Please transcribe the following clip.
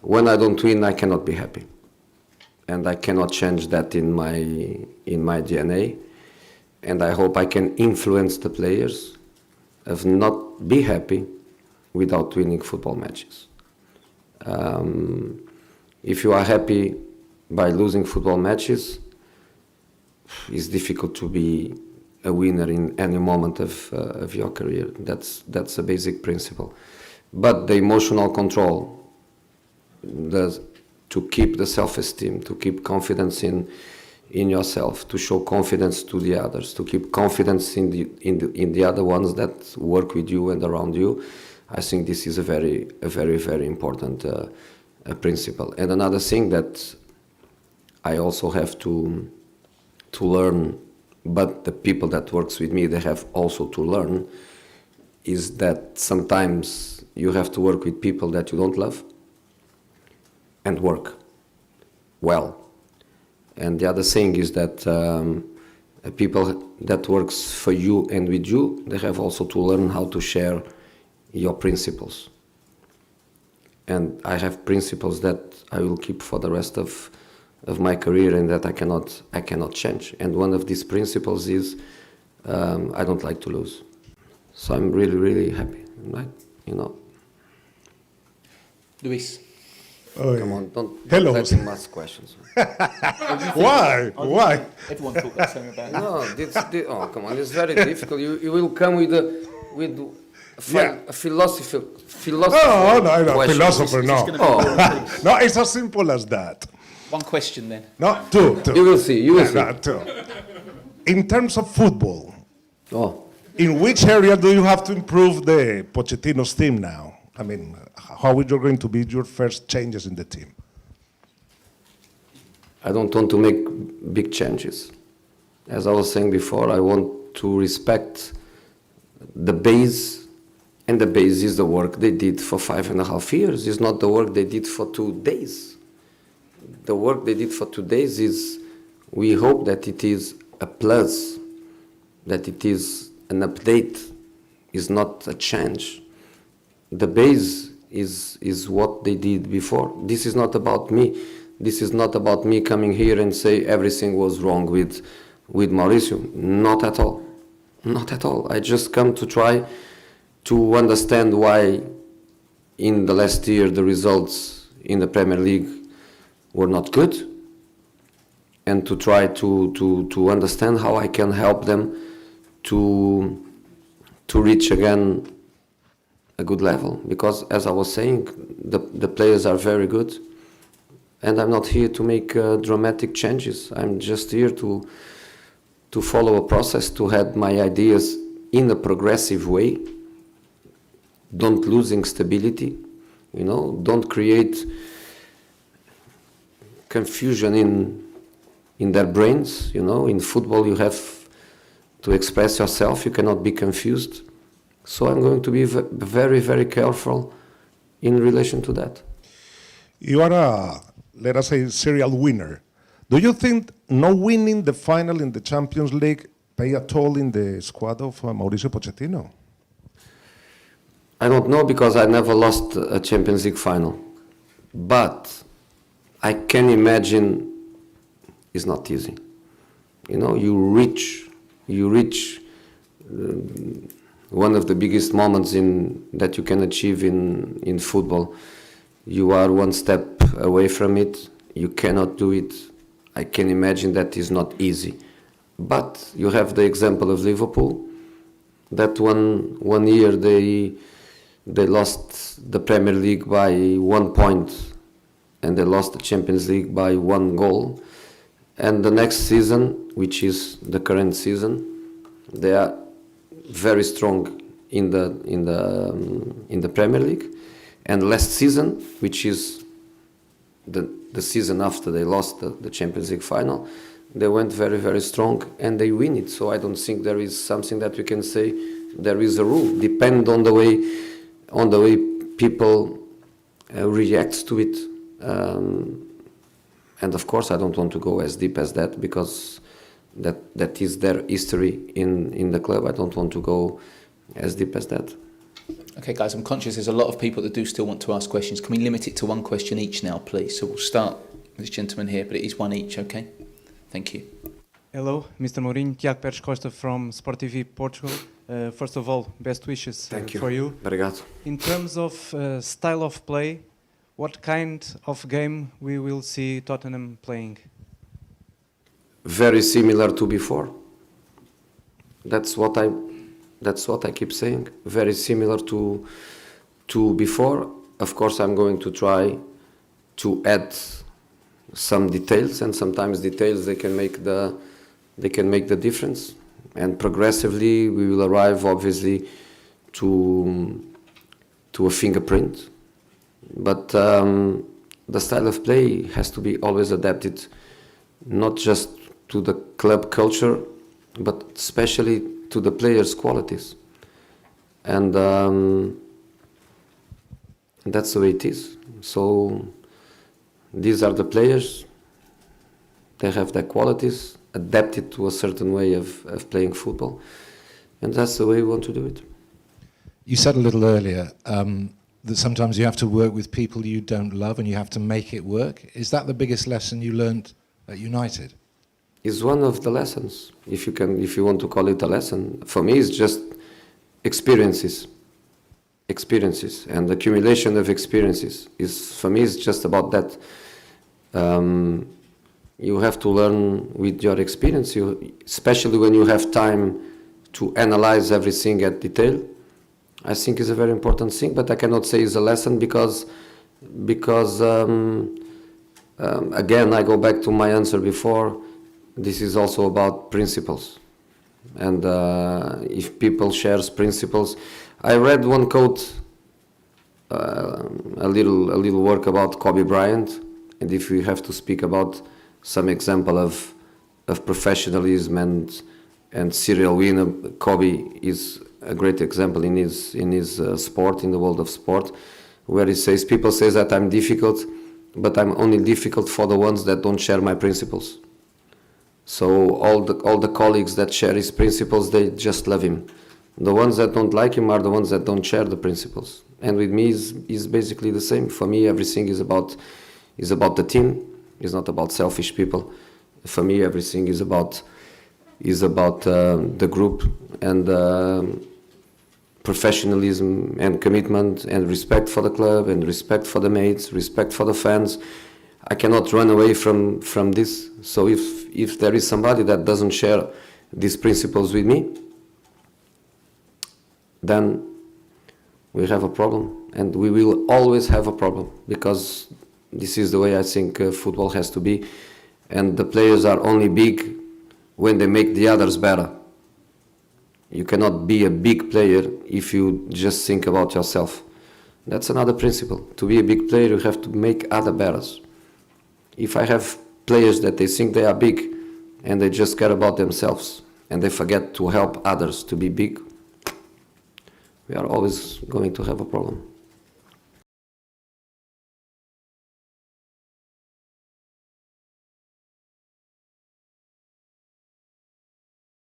when I don't win, I cannot be happy, and I cannot change that in my DNA. And I hope I can influence the players of not be happy without winning football matches. If you are happy by losing football matches, it's difficult to be a winner in any moment of your career. That's a basic principle. But the emotional control, to keep the self-esteem, to keep confidence in yourself, to show confidence to the others, to keep confidence in the other ones that work with you and around you, I think this is a very important principle. And another thing that I also have to learn, but the people that works with me, they have also to learn, is that sometimes you have to work with people that you don't love and work well. And the other thing is that people that works for you and with you, they have also to learn how to share your principles. And I have principles that I will keep for the rest of my career and that I cannot change. And one of these principles is I don't like to lose. So I'm really happy, right? Luis. Come on, don't Hello. let him ask questions. Why? Everyone thought the same about him. No, come on, it's very difficult. You will come with a philosophy. Oh, no, question. philosopher, no. No, it's as simple as that. One question then. No, two. You will see. No, two. In terms of football, Oh, in which area do you have to improve the Pochettino's team now? I mean, how is going to be your first changes in the team? I don't want to make big changes. As I was saying before, I want to respect the base, and the base is the work they did for 5.5 years. It's not the work they did for 2 days. The work they did for 2 days is, we hope that it is a plus, that it is an update, is not a change. The base is what they did before. This is not about me. This is not about me coming here and say everything was wrong with Mauricio. Not at all. Not at all. I just come to try to understand why in the last year the results in the Premier League were not good, and to try to understand how I can help them to reach again a good level. Because as I was saying, the players are very good, and I'm not here to make dramatic changes. I'm just here to follow a process, to have my ideas in a progressive way, don't losing stability, don't create confusion in their brains. In football you have to express yourself, you cannot be confused. So I'm going to be very careful in relation to that. You are a, let us say, serial winner. Do you think no winning the final in the Champions League play a toll in the squad of Mauricio Pochettino? I don't know, because I never lost a Champions League final. But I can imagine it's not easy. You reach one of the biggest moments that you can achieve in football. You are one step away from it. You cannot do it. I can imagine that is not easy. But you have the example of Liverpool, that one year they lost the Premier League by 1 point, and they lost the Champions League by 1 goal. And the next season, which is the current season, they are very strong in the Premier League. And last season, which is the season after they lost the Champions League final, they went very strong and they win it. So I don't think there is something that we can say there is a rule. Depend on the way people react to it. And of course I don't want to go as deep as that, because that is their history in the club. I don't want to go as deep as that. Okay, guys, I'm conscious there's a lot of people that do still want to ask questions. Can we limit it to one question each now, please? So we'll start with this gentleman here, but it is one each, okay? Thank you. Hello, Mr. Mourinho, Tiago Pérez Costa from Sport TV Portugal. First of all, best wishes Thank you. for you. Obrigado. In terms of style of play, what kind of game we will see Tottenham playing? Very similar to before. That's what I keep saying. Very similar to before. Of course, I'm going to try to add some details, and sometimes details they can make the difference. And progressively, we will arrive, obviously, to a fingerprint. But the style of play has to be always adapted, not just to the club culture, but especially to the players' qualities. And that's the way it is. So these are the players. They have their qualities adapted to a certain way of playing football. And that's the way we want to do it. You said a little earlier that sometimes you have to work with people you don't love and you have to make it work. Is that the biggest lesson you learned at United? Is one of the lessons, if you want to call it a lesson. For me, it's just experiences, and accumulation of experiences. For me, it's just about that. You have to learn with your experience, especially when you have time to analyze everything at detail. I think is a very important thing, but I cannot say it's a lesson because again, I go back to my answer before. This is also about principles, and if people share principles, I read one quote, a little work about Kobe Bryant, and if we have to speak about some example of professionalism and serial winner, Kobe is a great example in his sport, in the world of sport, where he says, people say that I'm difficult, but I'm only difficult for the ones that don't share my principles. So all the colleagues that share his principles, they just love him. The ones that don't like him are the ones that don't share the principles. And with me is basically the same. For me, everything is about the team. It's not about selfish people. For me, everything is about the group and professionalism and commitment and respect for the club and respect for the mates, respect for the fans. I cannot run away from this. So if there is somebody that doesn't share these principles with me, then we have a problem, and we will always have a problem, because this is the way I think football has to be, and the players are only big when they make the others better. You cannot be a big player if you just think about yourself. That's another principle. To be a big player, you have to make other better. If I have players that they think they are big and they just care about themselves and they forget to help others to be big, we are always going to have a problem.